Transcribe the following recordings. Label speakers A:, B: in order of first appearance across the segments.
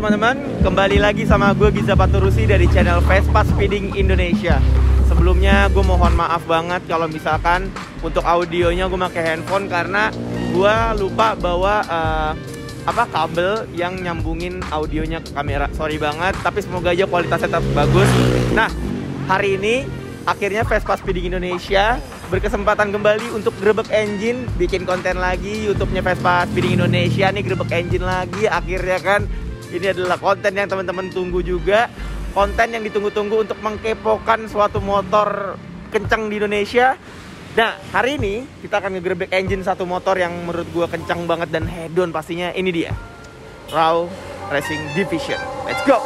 A: teman-teman, kembali lagi sama gue Giza Paturusi dari channel Vespa Speeding Indonesia. Sebelumnya gue mohon maaf banget kalau misalkan untuk audionya gue pakai handphone karena gue lupa bawa kabel yang nyambungin audionya ke kamera. Sorry banget, tapi semoga aja kualitasnya tetap bagus. Nah, hari ini akhirnya Vespa Speeding Indonesia berkesempatan kembali untuk grebek engine, bikin konten lagi. YouTube-nya Vespa Speeding Indonesia nih grebek engine lagi. Akhirnya kan ini adalah konten yang teman-teman tunggu juga, konten yang ditunggu-tunggu untuk mengkepokan suatu motor kencang di Indonesia. Nah, hari ini kita akan ngegerebek engine satu motor yang menurut gua kencang banget dan hedon pastinya. Ini dia, Raw Racing Division. Let's go!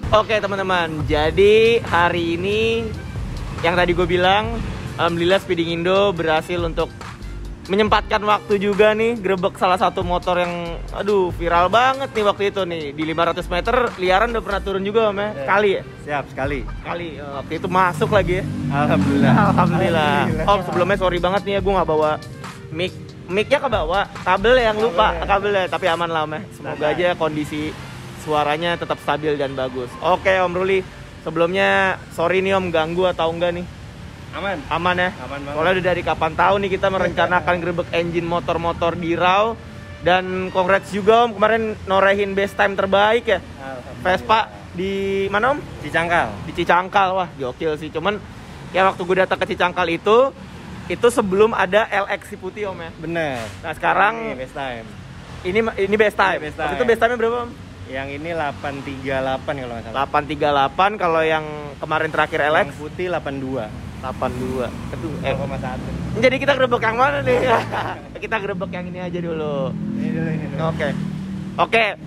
A: Oke teman-teman, jadi hari ini yang tadi gue bilang, alhamdulillah Speeding Indo berhasil untuk menyempatkan waktu juga nih grebek salah satu motor yang viral banget nih waktu itu nih. Di 500 meter liaran udah pernah turun juga Om ya? Sekali ya?
B: Siap, sekali.
A: Waktu itu masuk lagi ya? Alhamdulillah. Om sebelumnya sorry banget nih ya, gue gak bawa mic-nya kebawa, kabel yang lupa kabelnya, tapi aman lah Om ya. Semoga aja kondisi suaranya tetap stabil dan bagus. Oke Om Ruli, sebelumnya sorry nih Om ganggu atau enggak nih? Aman ya? Aman banget. Soalnya udah dari kapan tahu nih kita merencanakan grebek engine motor-motor di Raw. Dan congrats juga Om, kemarin norehin best time terbaik ya Vespa di mana Om? Di Cicangkal. Wah gokil sih, cuman ya waktu gue datang ke Cicangkal itu sebelum ada LX si putih Om ya?
B: Bener.
A: Nah sekarang
B: ini best time.
A: Ini best time. Waktu itu best time-nya berapa Om?
B: Yang ini 838 kalau nggak salah.
A: 838, kalau yang kemarin terakhir LX?
B: Yang putih 82.
A: 82. Aduh,
B: 0,1.
A: Jadi kita grebek yang mana nih? Kita grebek yang ini aja dulu.
B: Ini dulu.
A: Oke.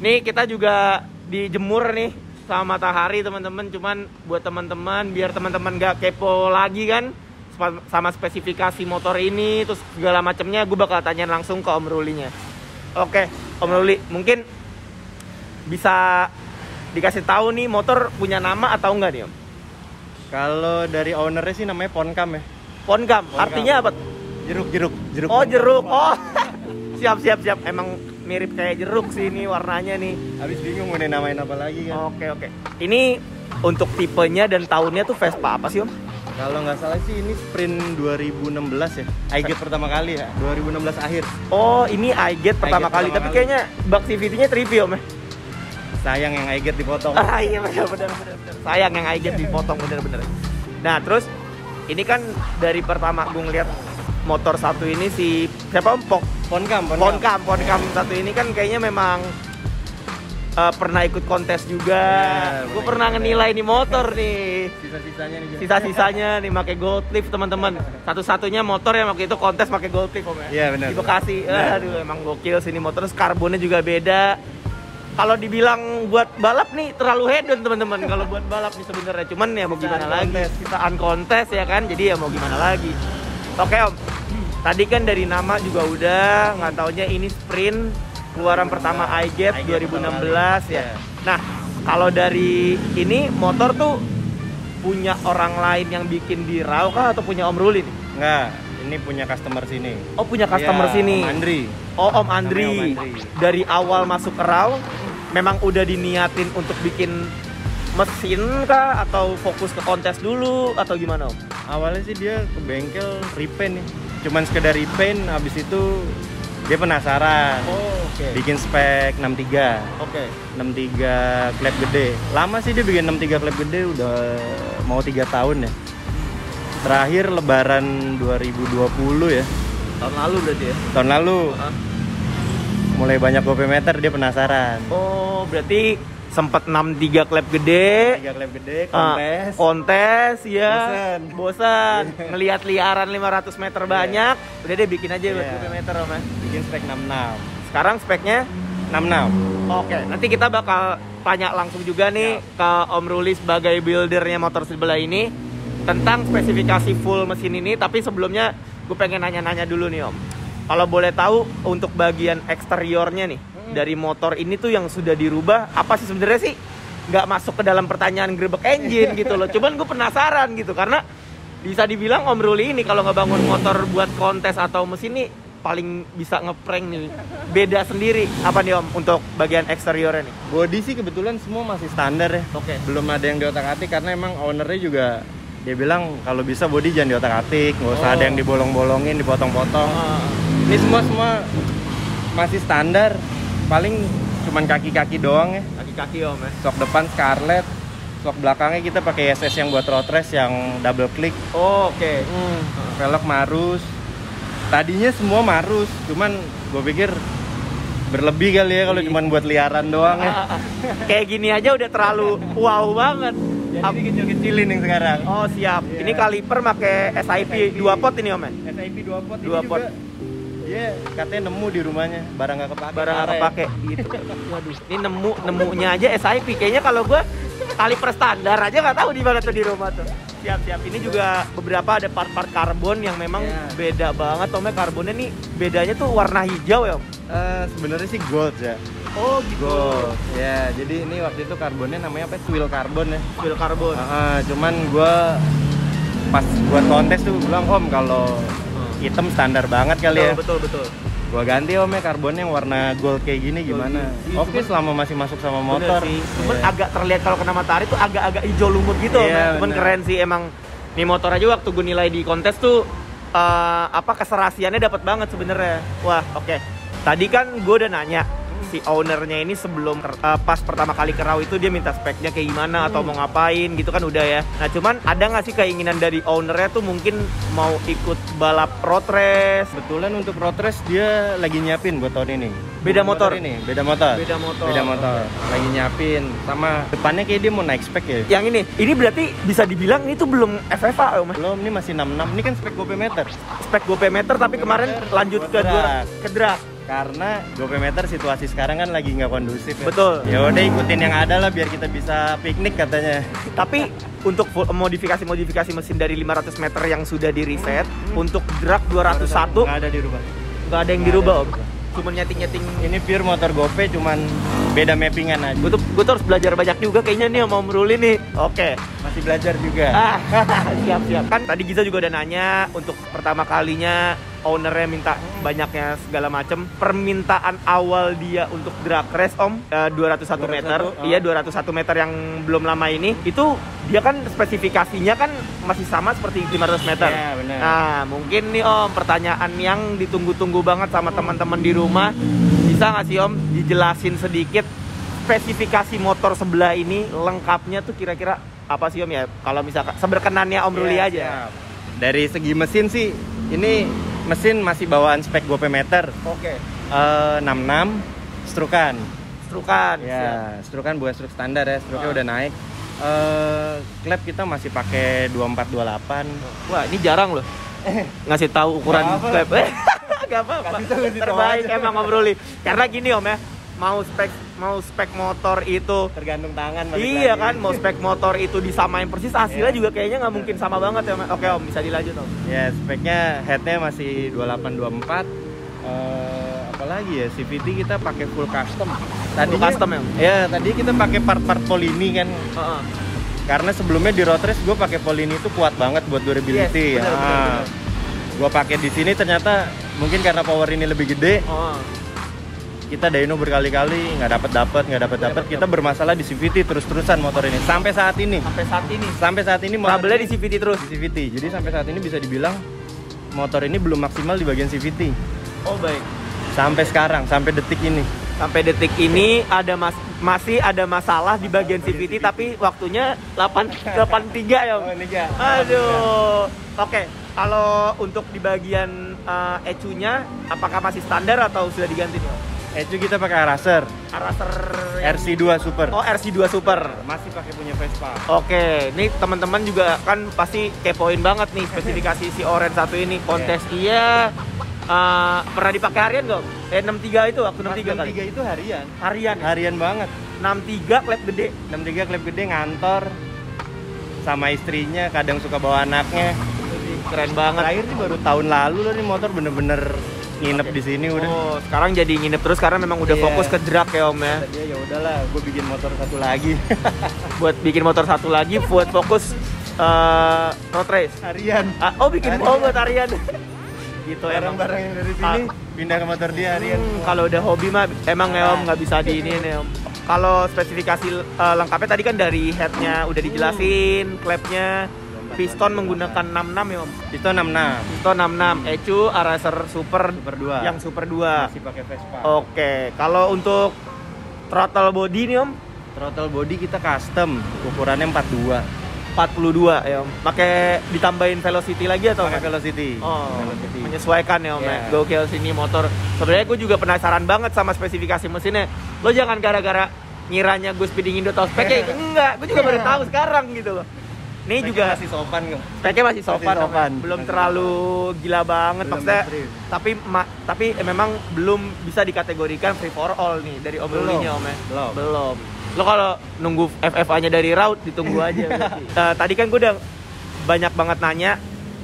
A: Nih kita juga dijemur nih sama matahari teman-teman. Cuman buat teman-teman biar teman-teman gak kepo lagi kan sama spesifikasi motor ini terus segala macamnya, gue bakal tanyain langsung ke Om Rulinya. Oke, Om Ruli, mungkin bisa dikasih tahu nih motor punya nama atau enggak nih Om?
B: Kalau dari ownernya sih namanya Poncam ya.
A: Poncam. Artinya apa?
B: Jeruk.
A: Oh jeruk. Oh siap. Emang mirip kayak jeruk sih ini warnanya nih.
B: Habis bingung mau namain apa lagi kan.
A: Oke. Ini untuk tipenya dan tahunnya tuh Vespa apa sih Om?
B: Kalau nggak salah sih ini Sprint 2016 ya. iGate pertama kali ya. 2016 akhir.
A: Oh ini iGate pertama kali. Tapi kayaknya bak CVT-nya 3V Om ya?
B: Sayang yang iGate dipotong.
A: Iya bener. Sayang yang iGate dipotong bener. Nah terus ini kan dari pertama gue ngeliat motor satu ini si siapa Om? Poncam satu ini kan kayaknya memang pernah ikut kontes juga. Gue pernah ngenilai nih motor nih. Sisa-sisanya nih pakai gold leaf teman-teman. Satu-satunya motor yang waktu itu kontes pakai gold leaf Om ya.
B: Iya benar.
A: Di Bekasi. Aduh emang gokil sih ini motor. Terus karbonnya juga beda. Kalau dibilang buat balap nih terlalu hedon teman-teman. Kalau buat balap nih sebenarnya, cuman ya mau gimana lagi, kita kontes ya kan, jadi ya mau gimana lagi. Oke Om, tadi kan dari nama juga udah nggak taunya ini Sprint keluaran pertama iGate 2016 ya. Nah kalau dari ini motor tuh punya orang lain yang bikin di Raw kah atau punya Om Ruli nih?
B: Enggak, ini punya customer sini.
A: Oh punya customer sini.
B: Om Andri.
A: Oh Om Andri. Dari awal masuk ke Raw memang udah diniatin untuk bikin mesin kah atau fokus ke kontes dulu atau gimana Om?
B: Awalnya sih dia ke bengkel repaint nih. Cuman sekedar repaint, habis itu dia penasaran. Bikin spek 63. 63 klep gede. Lama sih dia bikin 63 klep gede, udah mau 3 tahun ya. Terakhir lebaran 2020 ya.
A: Tahun lalu berarti ya?
B: Tahun lalu. Mulai banyak gopemeter, dia penasaran.
A: Oh, berarti sempat 63 klep gede.
B: 3 klep gede,
A: kontes ya. Bosan. Ngelihat liaran 500 meter banyak, udah deh bikin aja buat gopemeter Om.
B: Bikin spek 66.
A: Sekarang speknya
B: 66.
A: Oke, nanti kita bakal tanya langsung juga nih ke Om Ruli sebagai buildernya motor sebelah ini tentang spesifikasi full mesin ini. Tapi sebelumnya gue pengen nanya-nanya dulu nih Om. Kalau boleh tahu untuk bagian eksteriornya nih dari motor ini tuh yang sudah dirubah apa sih sebenarnya sih? Nggak masuk ke dalam pertanyaan grebek engine gitu loh. Cuman gue penasaran gitu karena bisa dibilang Om Ruli ini kalau ngebangun motor buat kontes atau mesin nih paling bisa ngeprank nih. Beda sendiri apa nih Om untuk bagian eksteriornya nih?
B: Body sih kebetulan semua masih standar ya.
A: Oke.
B: Belum ada yang diotak-atik karena emang ownernya juga dia bilang kalau bisa body jangan diotak-atik, nggak usah ada yang dibolong-bolongin, dipotong-potong. Ini semua masih standar. Paling cuman kaki-kaki doang ya.
A: Kaki-kaki Om ya.
B: Sok depan Scarlett, sok belakangnya kita pakai SS yang buat road race yang double click.
A: Oh, oke.
B: Velg Marus. Tadinya semua Marus, cuman gue pikir berlebih kali ya kalau cuman buat liaran doang ya.
A: Kayak gini aja udah terlalu wow banget.
B: Jadi kecil-kecilin yang sekarang.
A: Oh siap. Ini kaliper pakai SIP 2 pot ini Om ya?
B: SIP 2 pot.
A: 2 pot.
B: Dia katanya nemu di rumahnya, barang nggak kepake.
A: Barang nggak kepake. Gitu. Waduh. Ini nemunya aja SIP. Kayaknya kalau gue kaliper standar aja nggak tahu di mana tuh di rumah tuh. Siap. Ini juga beberapa ada part-part karbon yang memang beda banget Om ya. Karbonnya nih bedanya tuh warna hijau ya Om?
B: Sebenarnya sih gold ya.
A: Oh gitu.
B: Gold. Ya, jadi ini waktu itu karbonnya namanya apa? Swill karbon ya.
A: Swill karbon.
B: Cuman gue pas buat kontes tuh bilang Om kalau hitam standar banget kali ya.
A: Betul.
B: Gua ganti Om ya karbonnya yang warna gold kayak gini gimana? Oke, selama masih masuk sama motor.
A: Cuman agak terlihat kalau kena matahari tuh agak-agak hijau lumut gitu. Cuman keren sih emang. Nih motor aja waktu gue nilai di kontes tuh keserasiannya dapat banget sebenarnya. Wah, oke. Tadi kan gue udah nanya si ownernya ini sebelum pas pertama kali ke Raw itu dia minta speknya kayak gimana atau mau ngapain gitu kan udah ya. Nah cuman ada nggak sih keinginan dari ownernya tuh mungkin mau ikut balap road race?
B: Kebetulan untuk road race dia lagi nyiapin buat tahun ini.
A: Beda motor
B: ini, beda motor. Lagi nyiapin. Sama depannya kayak dia mau naik spek ya.
A: Yang ini berarti bisa dibilang ini tuh belum FFA Om?
B: Belum, ini masih 66. Ini kan spek gopemeter.
A: Spek gopemeter tapi kemarin lanjut ke drag.
B: Karena gopemeter situasi sekarang kan lagi nggak kondusif ya.
A: Betul.
B: Ya udah ikutin yang ada lah biar kita bisa piknik katanya.
A: Tapi untuk modifikasi mesin dari 500 meter yang sudah di reset untuk drag 201
B: nggak ada dirubah.
A: Nggak ada yang dirubah Om. Cuman nyeting. Ini
B: pure motor gope, cuman beda mappingan aja.
A: Gue tuh harus belajar banyak juga kayaknya nih sama Om Ruli nih. Oke.
B: Masih belajar juga.
A: Siap. Kan tadi Giza juga udah nanya untuk pertama kalinya ownernya minta banyaknya segala macem. Permintaan awal dia untuk drag race Om 201 meter. Iya 201 meter yang belum lama ini itu dia kan spesifikasinya kan masih sama seperti 500 meter.
B: Iya benar.
A: Nah mungkin nih Om pertanyaan yang ditunggu-tunggu banget sama teman-teman di rumah. Bisa nggak sih Om dijelasin sedikit spesifikasi motor sebelah ini lengkapnya tuh kira-kira apa sih Om ya? Kalau misalkan seberkenannya Om Ruli aja.
B: Dari segi mesin sih ini mesin masih bawaan spek gopemeter.
A: Oke.
B: 66 strukan.
A: Ya,
B: strukan bukan struk standar ya. Struknya udah naik. Klep kita masih pakai 2428.
A: Wah, ini jarang loh. Ngasih tahu ukuran klep. Gak apa-apa. Terbaik emang Om Ruli. Karena gini Om ya, mau spek motor itu
B: tergantung tangan.
A: Iya kan, mau spek motor itu disamain persis hasilnya juga kayaknya nggak mungkin sama banget ya. Oke Om, bisa dilanjut Om.
B: Ya, speknya headnya masih 2824. Apalagi ya, CVT kita pakai full custom.
A: Full custom ya?
B: Ya, tadi kita pakai part-part Polini kan. Karena sebelumnya di road race gue pakai Polini itu kuat banget buat durability.
A: Yes, bener.
B: Gue pakai di sini ternyata mungkin karena power ini lebih gede. Kita dyno berkali-kali nggak dapet. Kita bermasalah di CVT terus-terusan motor ini sampai saat ini. Sampai saat ini
A: trouble-nya di CVT terus.
B: Di CVT. Jadi sampai saat ini bisa dibilang motor ini belum maksimal di bagian CVT.
A: Oh baik.
B: Sampai sekarang, sampai detik ini.
A: Sampai detik ini ada masih ada masalah di bagian CVT tapi waktunya 83 ya Om. Aduh. Oke. Kalau untuk di bagian ECU-nya apakah masih standar atau sudah diganti nih Om?
B: ECU kita pakai Araser RC2 Super.
A: Oh, RC2 Super.
B: Masih pakai punya Vespa.
A: Oke, ini teman-teman juga kan pasti kepoin banget nih spesifikasi si Orange satu ini. Kontes iya, Pernah dipakai harian nggak? 63 itu waktu 63 kali.
B: 63 itu harian.
A: Harian.
B: Harian banget.
A: 63 klep gede.
B: 63 klep gede ngantor sama istrinya, kadang suka bawa anaknya.
A: Keren banget.
B: Terakhir sih baru tahun lalu loh nih motor bener-bener nginep di sini udah.
A: Oh, sekarang jadi nginep terus karena memang udah fokus ke drag ya Om ya.
B: Ya udahlah, gue bikin motor satu lagi.
A: Buat bikin motor satu lagi buat fokus road race.
B: Harian.
A: Bikin buat harian. Gitu
B: Barang-barang yang dari sini pindah ke motor dia harian.
A: Kalau udah hobi mah emang ya Om nggak bisa diinin ya Om. Kalau spesifikasi lengkapnya tadi kan dari headnya udah dijelasin, klepnya, piston menggunakan 66 ya Om.
B: Piston 66.
A: Piston 66, ECU Aracer Super
B: 2.
A: yang Super 2.
B: Masih pakai Vespa.
A: Oke, kalau untuk throttle body nih Om,
B: Throttle body kita custom, ukurannya 42.
A: 42 ya Om. Pakai ditambahin velocity lagi atau
B: pakai velocity?
A: Velocity. Menyesuaikan ya Om.
B: Yeah.
A: Gokil sini motor. Sebenarnya gue juga penasaran banget sama spesifikasi mesinnya. Lo jangan gara-gara ngiranya gue speeding Indo tahu speknya, enggak. Gue juga baru tahu sekarang gitu loh. Ini
B: speknya
A: juga
B: masih sopan kok.
A: Speknya masih sopan. Belum
B: masih
A: terlalu gila banget
B: belum
A: maksudnya.
B: ekstrim.
A: Tapi memang belum bisa dikategorikan free for all nih dari Om Rulinya Om ya. Belum. Lo kalau nunggu FFA-nya dari Raut ditunggu aja. Tadi kan gue udah banyak banget nanya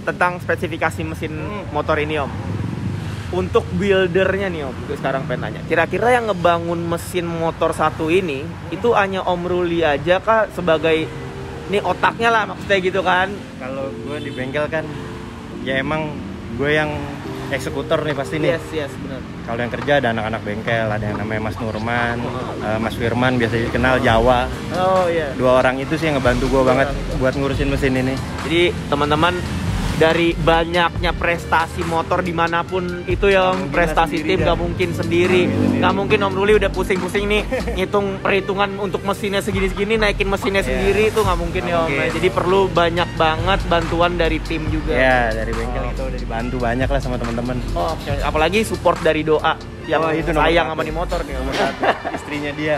A: tentang spesifikasi mesin motor ini Om. Untuk buildernya nih Om, gue sekarang pengen nanya. Kira-kira yang ngebangun mesin motor satu ini itu hanya Om Ruli aja kah sebagai ini otaknya lah maksudnya gitu kan?
B: Kalau gue di bengkel kan ya emang gue yang eksekutor nih pasti nih.
A: Yes, benar.
B: Kalau yang kerja ada anak-anak bengkel, ada yang namanya Mas Nurman, Mas Firman biasa dikenal Jawa.
A: Oh iya.
B: 2 orang itu sih yang ngebantu gue banget buat ngurusin mesin ini.
A: Jadi teman-teman dari banyaknya prestasi motor dimanapun itu yang prestasi tim gak mungkin sendiri. Gak mungkin Om Ruli udah pusing-pusing nih ngitung perhitungan untuk mesinnya segini-segini, naikin mesinnya sendiri itu gak mungkin ya Om. Jadi perlu banyak banget bantuan dari tim juga.
B: Ya dari bengkel kita udah dibantu banyak lah sama teman-teman.
A: Oke. Apalagi support dari doa yang
B: itu
A: sayang sama nih motor nih Om.
B: Istrinya dia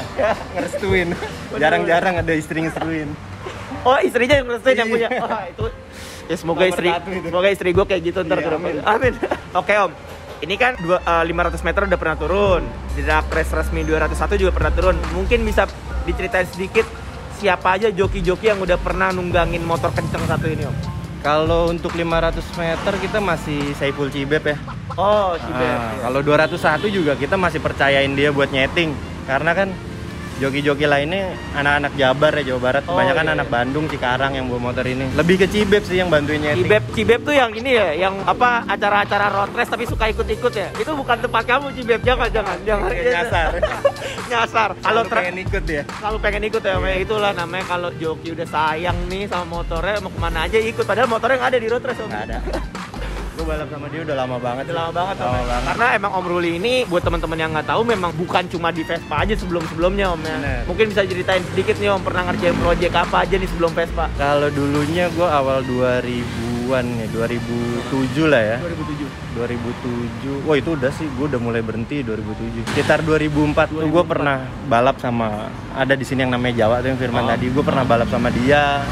B: ngerestuin. Jarang-jarang ada istri ngerestuin.
A: Oh istrinya yang ngerestuin yang punya. Wah itu ya semoga istri gue kayak gitu ntar ke depan. Amin. Oke Om, ini kan 500 meter udah pernah turun, di drag race resmi 201 juga pernah turun. Mungkin bisa diceritain sedikit siapa aja joki-joki yang udah pernah nunggangin motor kenceng satu ini Om?
B: Kalau untuk 500 meter kita masih Saiful Cibep ya.
A: Oh Cibep.
B: Kalau 201 juga kita masih percayain dia buat nyeting, karena kan joki-joki lainnya anak-anak Jabar ya, Jawa Barat. Kebanyakan anak Bandung, Cikarang yang bawa motor ini. Lebih ke Cibep sih yang bantuin nyeting.
A: Cibep tuh yang ini ya, yang apa acara-acara road race tapi suka ikut-ikut ya. Itu bukan tempat kamu Cibep, jangan.
B: Nyasar.
A: Nyasar. Kalau
B: pengen ikut ya.
A: Kalau pengen ikut ya, itulah namanya kalau joki udah sayang nih sama motornya, mau kemana aja ikut. Padahal motornya nggak ada di road race Om.
B: Nggak ada. Gue balap sama dia udah lama banget.
A: Karena emang Om Ruli ini buat teman-teman yang nggak tahu memang bukan cuma di Vespa aja sebelumnya Om ya.
B: Bener.
A: Mungkin bisa ceritain sedikit nih Om, pernah ngerjain project apa aja nih sebelum Vespa?
B: Kalau dulunya gue awal 2000-an ya, 2007 lah ya. 2007. Wah itu udah sih, gue udah mulai berhenti 2007. Sekitar 2004 tuh gue pernah balap sama, ada di sini yang namanya Jawa tuh yang Firman tadi. Gue pernah balap sama dia,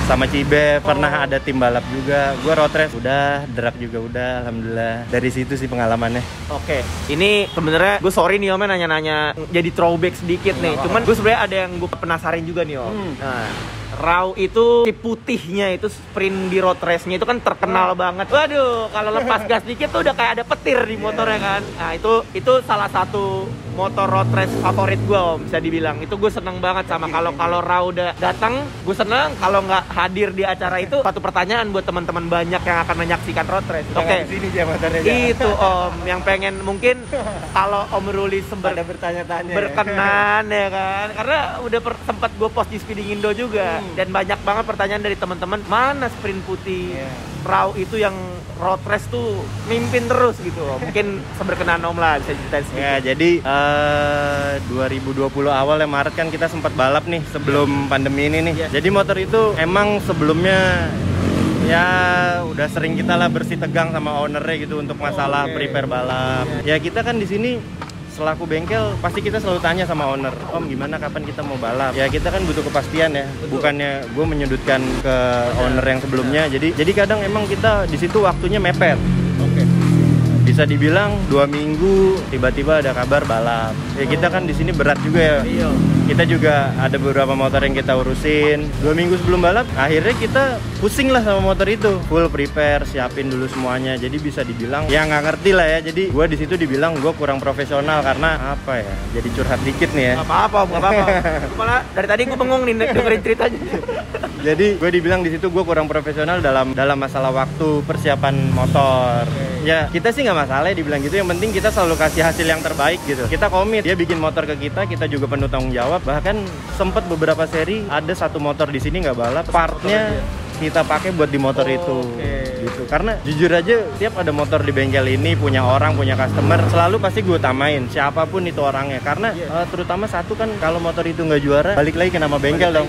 B: sama Cibe, pernah ada tim balap juga. Gue road race udah, drag juga udah, alhamdulillah. Dari situ sih pengalamannya.
A: Oke, ini sebenarnya gue sorry nih Om nanya-nanya jadi throwback sedikit nih. Cuman gue sebenarnya ada yang gue penasarin juga nih Om. Nah, Raw itu si putihnya itu sprint di road race-nya itu kan terkenal banget. Waduh, kalau lepas gas dikit tuh udah kayak ada petir di motornya kan. Nah, itu salah satu motor road race favorit gue Om, bisa dibilang. Itu gue seneng banget sama kalau Raw udah datang, gue seneng. Kalau nggak hadir di acara itu, satu pertanyaan buat teman-teman banyak yang akan menyaksikan road race. Oke.
B: Di sini dia motornya.
A: Itu Om, yang pengen mungkin kalau Om Ruli
B: ada bertanya-tanya
A: berkenan ya kan. Karena udah sempat gue post di Speeding Indo juga. Dan banyak banget pertanyaan dari teman-teman, mana sprint putih Raw itu yang road race tuh mimpin terus gitu. Mungkin seberkenan Om lah bisa ceritain sedikit.
B: Ya, jadi 2020 awal ya Maret kan kita sempat balap nih sebelum pandemi ini nih. Jadi motor itu emang sebelumnya ya udah sering kita lah bersih tegang sama ownernya gitu untuk masalah prepare balap. Ya kita kan di sini selaku bengkel pasti kita selalu tanya sama owner, Om gimana kapan kita mau balap? Ya kita kan butuh kepastian ya. Bukannya gue menyudutkan ke owner yang sebelumnya. Jadi kadang emang kita di situ waktunya mepet. Di bisa dibilang 2 minggu tiba-tiba ada kabar balap. Ya kita kan di sini berat juga ya.
A: Iya.
B: Kita juga ada beberapa motor yang kita urusin. 2 minggu sebelum balap, akhirnya kita pusing lah sama motor itu. Full prepare, siapin dulu semuanya. Jadi bisa dibilang ya nggak ngerti lah ya. Jadi gue di situ dibilang gue kurang profesional karena apa ya? Jadi curhat dikit nih ya.
A: Nggak apa-apa. Malah dari tadi gue bengong nih dengerin ceritanya.
B: Jadi gue dibilang di situ gue kurang profesional dalam masalah waktu persiapan motor. Ya kita sih nggak masalah ya dibilang gitu. Yang penting kita selalu kasih hasil yang terbaik gitu. Kita komit. Dia bikin motor ke kita juga penuh tanggung jawab. Bahkan sempet beberapa seri ada satu motor di sini nggak balap. Partnya kita pakai buat di motor itu. Gitu. Karena jujur aja tiap ada motor di bengkel ini punya orang, punya customer, selalu pasti gue utamain siapapun itu orangnya. Karena terutama satu kan kalau motor itu nggak juara, balik lagi ke nama bengkel dong.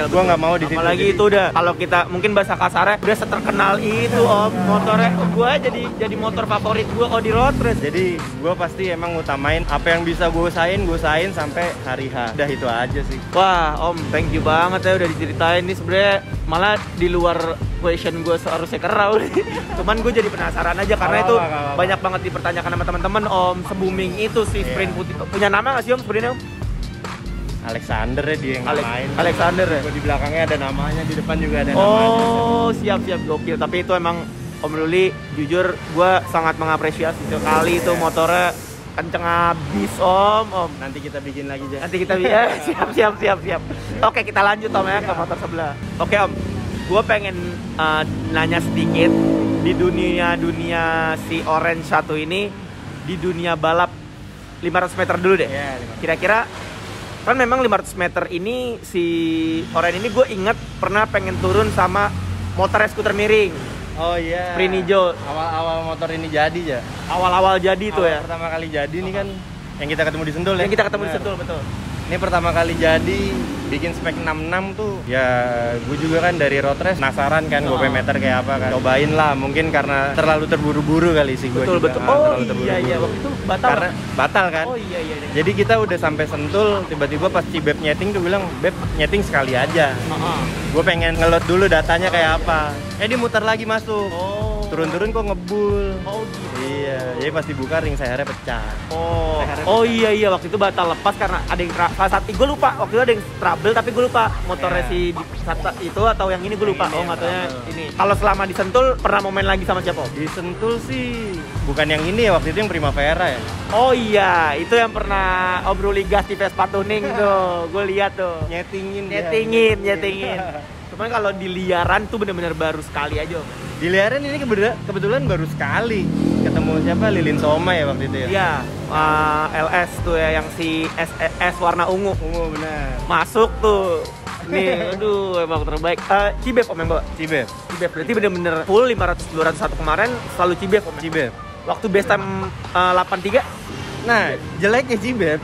B: Gue nggak mau di situ.
A: Apalagi itu udah kalau kita mungkin bahasa kasarnya udah seterkenal itu om motornya. Gue jadi motor favorit gue kalau di road race.
B: Jadi gue pasti emang utamain apa yang bisa gue usahain sampai hari H. Udah itu aja sih.
A: Wah om, thank you banget ya udah diceritain. Ini sebenarnya malah di luar question gue seharusnya kerau. Cuman gue jadi penasaran aja karena itu banyak banget dipertanyakan sama teman-teman om. Se-booming itu si sprint putih. Punya nama nggak sih om sprintnya om?
B: Alexander ya dia yang main.
A: Alexander ya?
B: Di belakangnya ada namanya, di depan juga ada namanya.
A: Oh siap gokil. Tapi itu emang Om Ruli jujur gue sangat mengapresiasi sekali itu motornya kenceng abis om.
B: Nanti kita bikin lagi aja.
A: Nanti kita siap. Oke kita lanjut om ya ke motor sebelah. Oke om, gue pengen nanya sedikit di dunia si Orange 1 ini, di dunia balap 500 meter dulu deh. Kira-kira kan memang 500 meter ini si Orange ini gue inget pernah pengen turun sama motor skuter miring.
B: Oh iya.
A: Sprint hijau.
B: Awal motor ini jadi ya.
A: Awal jadi tuh ya.
B: Pertama kali jadi nih kan yang kita ketemu di Sentul ya.
A: Yang kita ketemu di Sentul betul.
B: Ini pertama kali jadi bikin spek 66 tuh ya gue juga kan dari road race penasaran kan gue meter kayak apa kan. Cobain lah mungkin karena terlalu terburu-buru kali sih gue.
A: Betul. Oh iya waktu itu batal.
B: Karena batal kan.
A: Oh iya.
B: Jadi kita udah sampai Sentul tiba-tiba pas Cibeb nyeting tuh bilang Beb nyeting sekali aja. Gue pengen ngelot dulu datanya kayak apa. Dia muter lagi masuk. Turun-turun kok ngebul.
A: Oh gitu.
B: Iya, jadi pas dibuka ring sayarnya pecah.
A: Oh iya waktu itu batal lepas karena ada yang saat gue lupa waktu itu ada yang trouble tapi gue lupa motornya si itu atau yang ini gue lupa. Nggak taunya ini. Kalau selama di Sentul pernah mau main lagi sama siapa?
B: Di Sentul sih bukan yang ini ya, waktu itu yang Primavera ya.
A: Oh iya, itu yang pernah Om Ruli gas di Vespa Tuning tuh, gue lihat tuh. Nyetingin. Cuman kalau di liaran tuh bener-bener baru sekali aja.
B: Di liaran ini kebetulan baru sekali ketemu siapa, Lilin Soma ya waktu itu ya.
A: Iya, LS tuh ya yang si S warna ungu.
B: Benar.
A: Masuk tuh. Nih, aduh emang terbaik. Cibeb om yang bawa. Cibeb berarti bener-bener full 500-201 kemarin selalu Cibeb om. Cibeb. Waktu best time 83.
B: Nah, jeleknya Cibeb.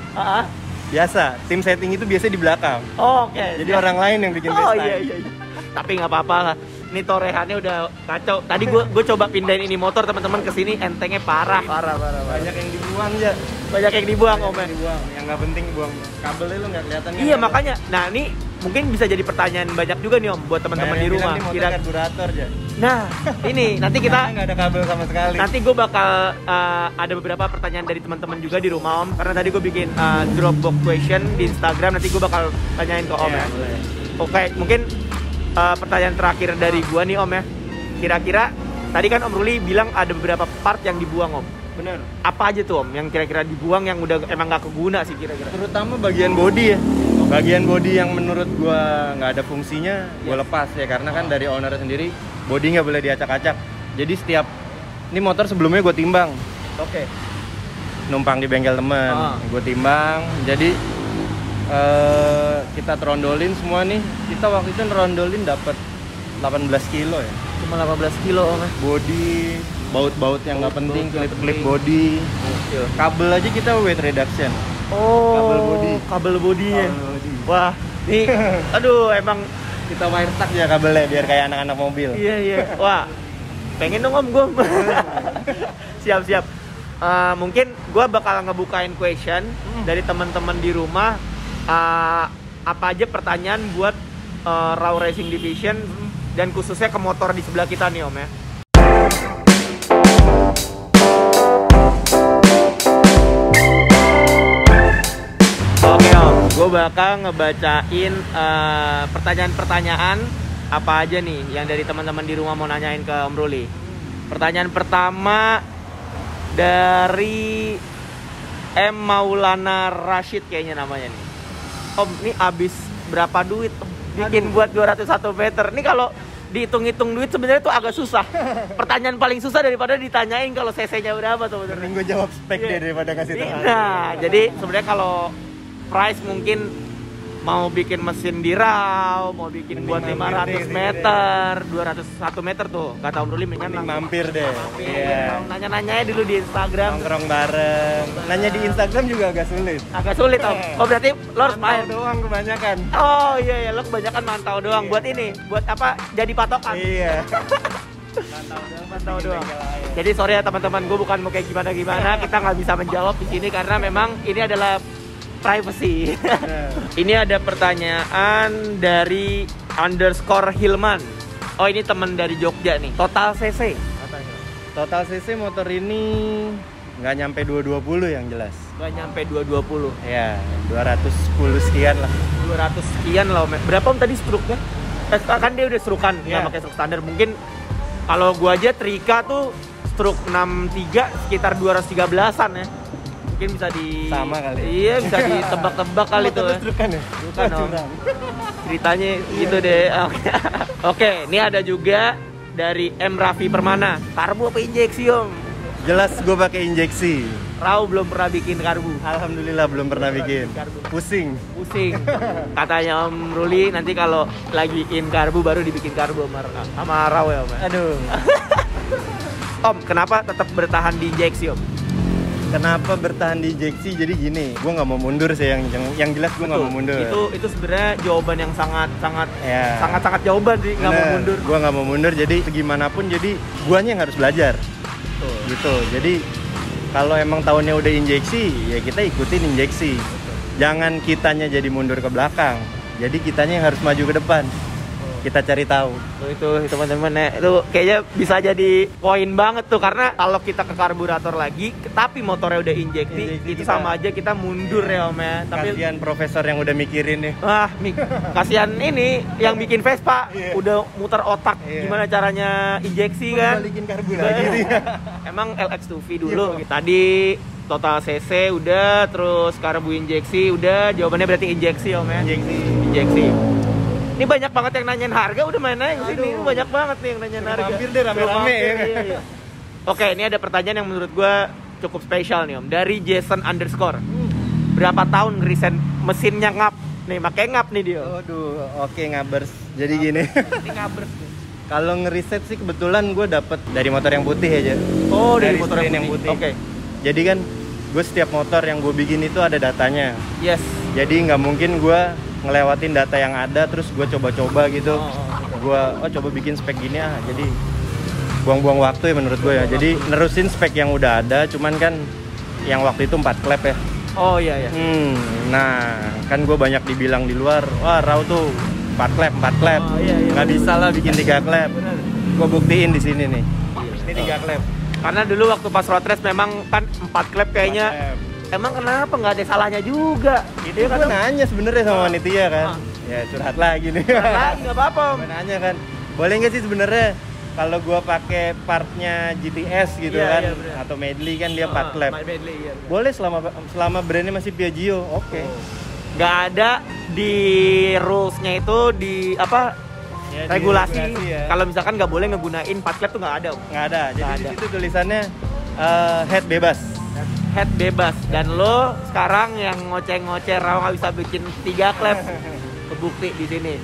B: Biasa, tim setting itu biasa di belakang.
A: Oke.
B: Jadi orang lain yang bikin best time.
A: Iya. Tapi nggak apa-apa lah. Ini torehannya udah kacau. Tadi gue coba pindahin ini motor teman-teman ke sini, entengnya parah.
B: Banyak yang dibuang ya.
A: Banyak yang dibuang om.
B: Yang nggak penting buang kabelnya lu nggak kelihatan.
A: Iya makanya. Nah ini mungkin bisa jadi pertanyaan banyak juga nih om buat teman-teman di rumah.
B: Kira karburator aja.
A: Nah ini nanti kita
B: nggak ada kabel sama sekali.
A: Nanti gue bakal ada beberapa pertanyaan dari teman-teman juga di rumah om. Karena tadi gue bikin Dropbox question di Instagram. Nanti gue bakal tanyain ke om ya. Oke, mungkin pertanyaan terakhir dari gua nih om ya. Kira-kira tadi kan Om Ruli bilang ada beberapa part yang dibuang om.
B: Bener.
A: Apa aja tuh om yang kira-kira dibuang yang udah emang gak keguna sih kira-kira?
B: Terutama bagian body ya. Bagian body yang menurut gua nggak ada fungsinya, gua lepas ya karena kan dari owner sendiri body nggak boleh diacak-acak. Jadi setiap ini motor sebelumnya gua timbang.
A: Oke.
B: Numpang di bengkel temen, gua timbang. Jadi kita trondolin semua nih. Kita waktu itu trondolin dapat 18 kilo ya.
A: Cuma 18 kilo om ya.
B: Body, baut-baut yang nggak penting, klip body. Kabel aja kita weight reduction.
A: Kabel body ya. Wah, nih aduh emang
B: kita wire stuck ya kabelnya biar kayak anak-anak mobil.
A: Iya. Wah, pengen dong om gue. Siap. Mungkin gue bakal ngebukain question dari teman-teman di rumah. Apa aja pertanyaan buat Raw Racing Division dan khususnya ke motor di sebelah kita nih om ya. Gue bakal ngebacain pertanyaan-pertanyaan apa aja nih yang dari teman-teman di rumah mau nanyain ke Om Ruli. Pertanyaan pertama dari M. Maulana Rashid kayaknya namanya nih. Om, ini abis berapa duit bikin buat 201 meter? Ini kalau dihitung-hitung duit sebenarnya tuh agak susah. Pertanyaan paling susah daripada ditanyain kalau cc-nya berapa tuh.
B: Mending gue jawab spek deh daripada kasih tahu.
A: Nah, jadi sebenarnya kalau price mungkin mau bikin mesin di raw, mau bikin buat 500 meter, 201 meter tuh kata Om Ruli mendingan
B: mampir deh.
A: Iya. Nanya-nanyanya dulu di Instagram.
B: Nongkrong bareng. Nanya di Instagram juga agak sulit.
A: Agak sulit Om. Oh berarti lo harus main
B: doang kebanyakan.
A: Oh iya lo kebanyakan mantau doang. Buat ini, buat apa? Jadi patokan.
B: Iya.
A: Mantau doang. Jadi sorry ya teman-teman, gue bukan mau kayak gimana-gimana. Kita nggak bisa menjawab di sini karena memang ini adalah privacy. Ini ada pertanyaan dari _Hilman. Oh ini teman dari Jogja nih. Total cc.
B: Total cc motor ini nggak nyampe 220 yang jelas.
A: Nggak nyampe 220.
B: Ya 210 sekian lah.
A: 200 sekian lah. Berapa Om tadi struknya? Kan dia udah strukan, nggak pakai struk standar. Mungkin kalau gua aja Trika tuh struk 63 sekitar 213-an ya. Mungkin bisa
B: sama kali.
A: Iya, bisa ditebak-tebak kali tuh.
B: Strukan ya?
A: Strukan Om. Ceritanya gitu deh. Oke, ini ada juga dari M. Raffi Permana. Karbu apa injeksi Om?
B: Jelas gue pakai injeksi.
A: Raw belum pernah bikin karbu.
B: Alhamdulillah belum pernah bikin. Pusing. Katanya Om Ruli nanti kalau lagi in karbu baru dibikin karbu sama raw ya Om. Aduh.
A: Om, kenapa tetap bertahan di injeksi Om?
B: Kenapa bertahan di injeksi? Jadi gini, gue nggak mau mundur sih, yang jelas gue nggak mau mundur.
A: Itu sebenarnya jawaban yang sangat jawaban sih, nggak mau mundur.
B: Gue nggak mau mundur, jadi gimana pun jadi guanya yang harus belajar.
A: Betul.
B: Gitu. Jadi kalau emang tahunnya udah injeksi, ya kita ikutin injeksi. Jangan kitanya jadi mundur ke belakang. Jadi kitanya yang harus maju ke depan. Kita cari tahu.
A: Itu teman-teman ya, itu kayaknya bisa jadi poin banget tuh karena kalau kita ke karburator lagi, tapi motornya udah injeksi itu sama aja kita mundur ya Om ya. Tapi
B: kasihan profesor yang udah mikirin nih.
A: Kasihan ini yang bikin Vespa udah muter otak gimana caranya injeksi kan.
B: Balikin karbu lagi.
A: Emang LX2V dulu. Tadi total cc udah, terus karbu injeksi udah, jawabannya berarti injeksi Om ya. Injeksi. Ini banyak banget yang nanyain harga, udah main aja kesini. Ini banyak banget nih yang nanyain harga.
B: Mampir deh rame-rame ya.
A: Iya. Oke, ini ada pertanyaan yang menurut gue cukup spesial nih Om. Dari Jason _. Berapa tahun ngeriset mesinnya ngap? Nih, makanya ngap nih dia.
B: Oke, ngabers. Jadi gini.
A: Ini ngabers.
B: Kalau ngeriset sih kebetulan gue dapet dari motor yang putih aja.
A: Oh, dari motor yang putih. Oke.
B: Jadi kan gue setiap motor yang gue bikin itu ada datanya.
A: Yes.
B: Jadi nggak mungkin gue ngelewatin data yang ada terus gue coba-coba gitu. Gue coba bikin spek gini jadi buang-buang waktu ya menurut gue ya. Jadi nerusin spek yang udah ada, cuman kan yang waktu itu 4 klep ya.
A: Oh iya.
B: Nah kan gue banyak dibilang di luar, wah raw tuh 4 klep.
A: Oh, iya.
B: Nggak bisa lah bikin 3 klep. Gue buktiin di sini nih. Ini 3 klep.
A: Karena dulu waktu pas road race memang kan 4 klep kayaknya. Emang kenapa nggak ada salahnya juga?
B: Itu gue nanya sebenarnya sama Nitia kan. Ya curhat lagi nih.
A: Curhat lagi nggak apa-apa.
B: Gue nanya kan, boleh nggak sih sebenarnya kalau gue pakai partnya GTS gitu kan, atau Medley kan dia 4 klep. Boleh selama brandnya masih Piaggio, oke.
A: Nggak ada di rulesnya itu di apa? Ya, regulasi. Ya. Kalau misalkan nggak boleh ngegunain 4 klep tuh nggak ada.
B: Nggak ada. Jadi di situ tulisannya head bebas.
A: Head bebas. Dan lo sekarang yang ngoceh-ngoceh raw nggak bisa bikin 3 klep, kebukti di sini.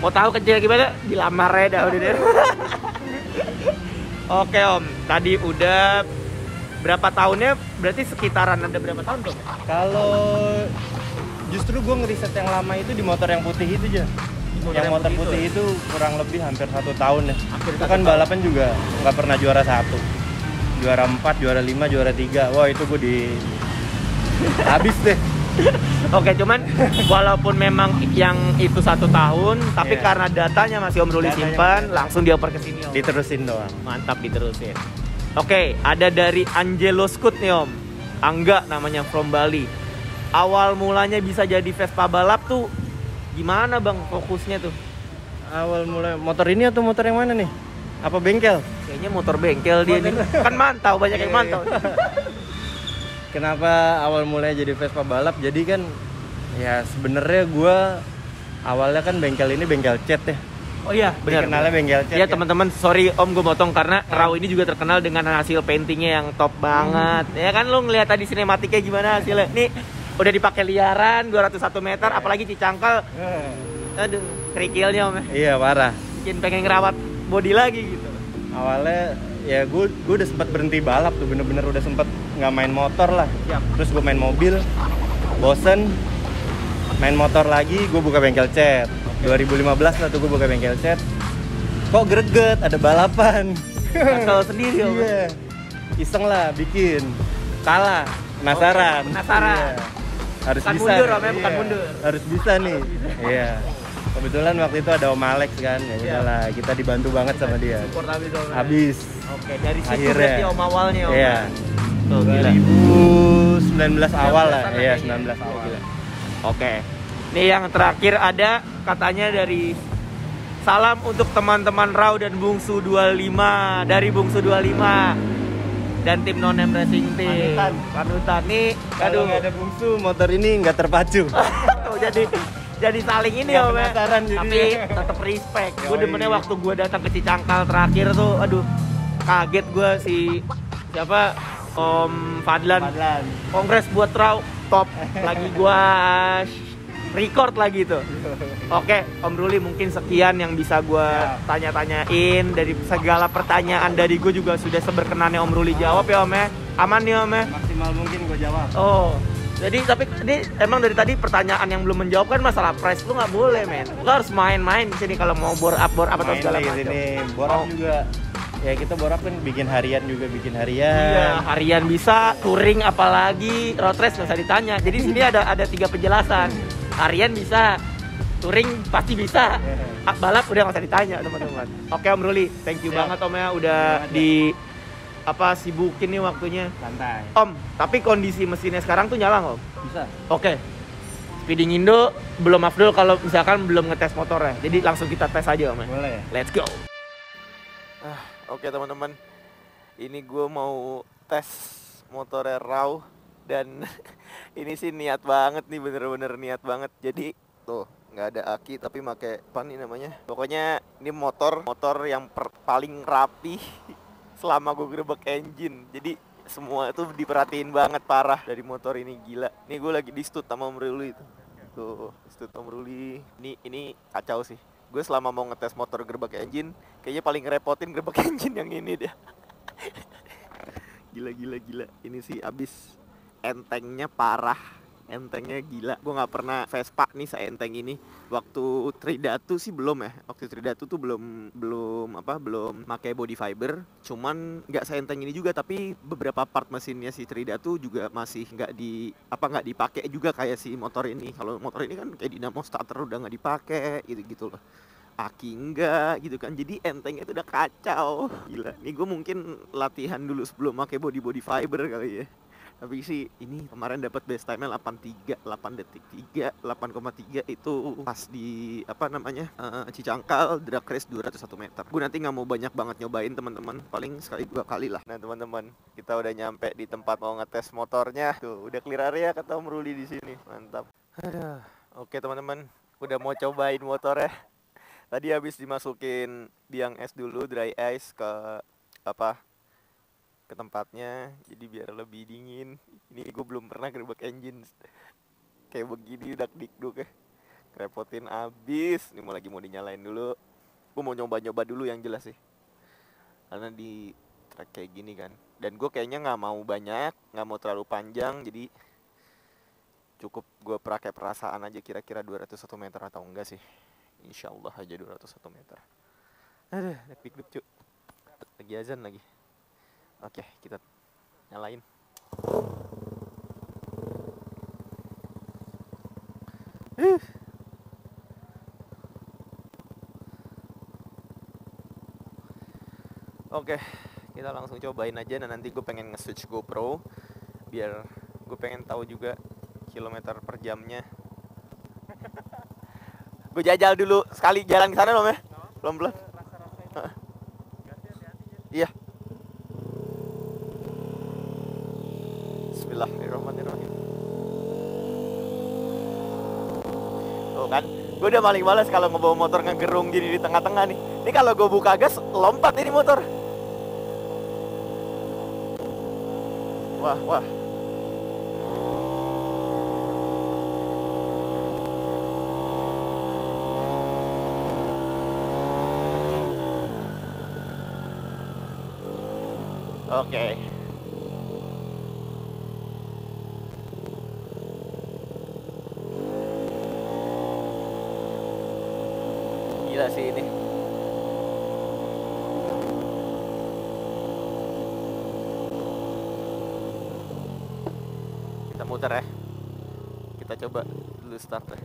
A: Mau tahu kecil gimana? Dilamar ya udah deh. Oke Om, tadi udah berapa tahunnya? Berarti sekitaran ada berapa tahun tuh?
B: Kalau justru gue ngeriset yang lama itu di motor yang putih itu aja. Yang motor putih itu kurang lebih hampir 1 tahun ya. Itu kan balapan juga nggak pernah juara 1. Juara 4, juara 5, juara 3. Wah itu gue di habis deh.
A: Oke, cuman walaupun memang yang itu 1 tahun, tapi karena datanya masih Om Ruli simpan, langsung dioper ke sini Om.
B: Diterusin doang.
A: Mantap, diterusin. Oke, ada dari Angelo Scott nih Om. Angga namanya, from Bali. awal mulanya bisa jadi Vespa balap tuh gimana bang fokusnya tuh?
B: Awal mulai motor ini atau motor yang mana nih? Apa bengkel?
A: Kayaknya motor bengkel dia nih. Kan mantau, banyak yang mantau.
B: Kenapa awal mulai jadi Vespa balap? Jadi kan ya sebenarnya gue awalnya kan bengkel ini bengkel cat ya.
A: Oh iya, benar.
B: Kenalnya bengkel cat.
A: Ya teman-teman, sorry Om gue potong karena Raw ini juga terkenal dengan hasil paintingnya yang top banget. Ya kan lu ngeliat tadi sinematiknya gimana hasilnya. Nih udah dipakai liaran 201 meter, apalagi Cicangkal. Aduh, kerikilnya Om.
B: Iya parah.
A: Bikin pengen ngerawat body lagi gitu.
B: Awalnya ya gue udah sempat berhenti balap tuh, bener-bener udah sempat nggak main motor lah.
A: Siap.
B: Terus gue main mobil, bosen, main motor lagi, gue buka bengkel cat. 2015 lah tuh gue buka bengkel cat. Kok greget, ada balapan.
A: Kesel sendiri Om.
B: Iya. Iseng lah bikin. Kalah, penasaran.
A: Penasaran.
B: Iya. Harus
A: Bukan
B: bisa.
A: mundur Om, ya,
B: Iya.
A: bukan mundur.
B: Harus bisa nih. Iya. Kebetulan waktu itu ada Om Alex kan. Ya udahlah, kita dibantu banget sama dia.
A: Support habis Om.
B: Habis.
A: Oke, dari situ
B: Akhirnya.
A: berarti Om awalnya Om.
B: Iya.
A: Tuh, gila.
B: 2019 awal lah. Iya, 19 awal.
A: Gila. Oke. Ini yang terakhir ada katanya dari salam untuk teman-teman Raw dan Bungsu 25 dari Bungsu 25 dan tim Nonem Racing Team. Panutan nih,
B: Kalau nggak ada bungsu, motor ini nggak terpacu.
A: Tuh, jadi saling ini
B: Nggak
A: Om ya.
B: penasaran
A: Tapi
B: jadinya.
A: tetap respect. Gue
B: Yoi.
A: demennya waktu gue datang ke Cicangkal terakhir tuh, aduh kaget gue si siapa Om Fadlan. Kongres buat Raw top lagi gua record lagi tuh. Oke, Om Ruli mungkin sekian yang bisa gua tanya-tanyain. Dari segala pertanyaan dari gue juga sudah seberkenannya Om Ruli jawab ya Om ya. Aman nih Om ya.
B: Maksimal mungkin gue jawab.
A: Oh, jadi tapi ini emang dari tadi pertanyaan yang belum menjawab kan masalah price lu nggak boleh men. Lu harus main-main di sini kalau mau bore up atau
B: Main
A: segala
B: lagi
A: macam.
B: sini, borap
A: Oh.
B: juga. Ya kita borap kan bikin harian juga, bikin harian.
A: Iya, harian bisa, touring apalagi, road race nggak usah ditanya. Jadi sini ada 3 penjelasan. Harian bisa, touring pasti bisa. Balap udah nggak usah ditanya teman-teman. Oke Om Ruli, thank you
B: Siap.
A: banget Om ya udah sibukin nih waktunya.
B: Santai.
A: Om, tapi kondisi mesinnya sekarang tuh nyala nggak Om?
B: Bisa.
A: Oke. Speeding Indo belum afdol kalau misalkan belum ngetes motornya. Jadi langsung kita tes aja Om ya.
B: Boleh.
A: Let's go. Oke teman-teman, ini gue mau tes motornya Raw dan ini sih niat banget nih, bener-bener niat banget. Jadi tuh nggak ada aki tapi pakai apa nih namanya? Pokoknya ini motor yang paling rapi selama gue grebek engine. Jadi semua itu diperhatiin banget parah dari motor ini, gila. Nih gue lagi di stud sama Om Ruli itu. Tuh, stud Om Ruli. Ini kacau sih. Gue selama mau ngetes motor gerbek engine, kayaknya paling ngerepotin gerbek engine yang ini deh. Gila. Ini sih abis. Entengnya parah. Entengnya gila. Gue nggak pernah Vespa nih seenteng ini. Waktu Tridatu sih belum ya. Waktu Tridatu tuh belum pakai body fiber. Cuman nggak seenteng ini juga. Tapi beberapa part mesinnya si Tridatu juga masih nggak dipakai juga kayak si motor ini. Kalau motor ini kan kayak dinamo starter udah nggak dipakai gitu loh. Aki enggak gitu kan, jadi entengnya itu udah kacau. Gila, nih gue mungkin latihan dulu sebelum pakai body fiber kali ya. Tapi sih ini kemarin dapat best time-nya 8.3 itu pas di Cicangkal drag race 201 meter. Gue nanti nggak mau banyak banget nyobain teman-teman, paling sekali 2 kali lah. Nah teman-teman, kita udah nyampe di tempat mau ngetes motornya. Tuh udah clear area kata Om Ruli di sini, mantap. Aduh. Oke teman-teman, udah mau cobain motornya. Tadi habis dimasukin biang es dulu, dry ice ke tempatnya, jadi biar lebih dingin. Ini gue belum pernah gerbek engine kayak begini, dak-dikduk ya. Kerepotin abis. Ini mau dinyalain dulu. Gue mau nyoba dulu yang jelas sih, karena di track kayak gini kan. Dan gue kayaknya nggak mau banyak, nggak mau terlalu panjang, jadi cukup gue pakai perasaan aja kira-kira 201 meter atau enggak sih. Insya Allah aja 201 meter. Aduh, dak-dikduk cu. Lagi azan lagi. Oke, kita nyalain. Oke, kita langsung cobain aja. Dan nanti gue pengen nge-switch GoPro biar gue pengen tahu juga kilometer per jamnya. Gue jajal dulu sekali jalan ke sana dong ya. Pelan-pelan. Iya. Bismillahirrahmanirrahim. Tuh kan, gue udah paling males kalau ngebawa motor ngegerung gini di tengah-tengah nih. Ini kalau gue buka gas, lompat ini motor. Wah, wah. Oke. Gila sih ini. Kita muter ya. Kita coba dulu start ya.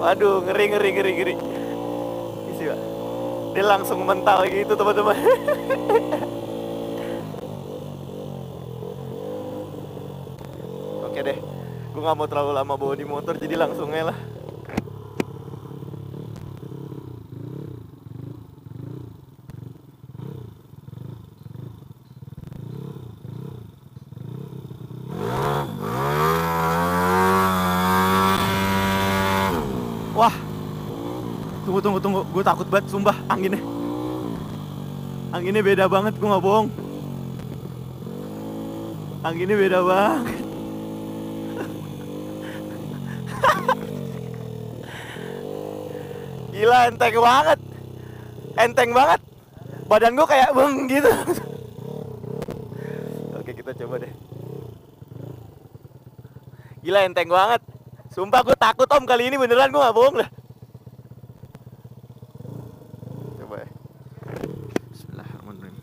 A: Waduh, ngeri. Isi, Pak. Dia langsung mental gitu, teman-teman. Oke deh, gue nggak mau terlalu lama bawa di motor, jadi langsung aja lah. Wah, tunggu, gue takut banget, sumpah, anginnya beda banget, gue nggak bohong. Anginnya beda banget. Gila, enteng banget. Badan gue kayak beng gitu. Oke, kita coba deh. Gila, enteng banget. Sumpah gue takut om, kali ini beneran gue gak bohong dah. Coba ya. Bismillahirrahmanirrahim.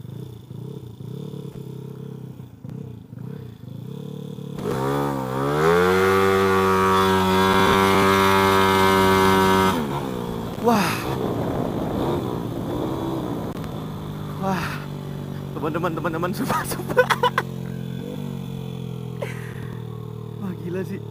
A: Wah, teman-teman, sumpah. Wah, gila sih.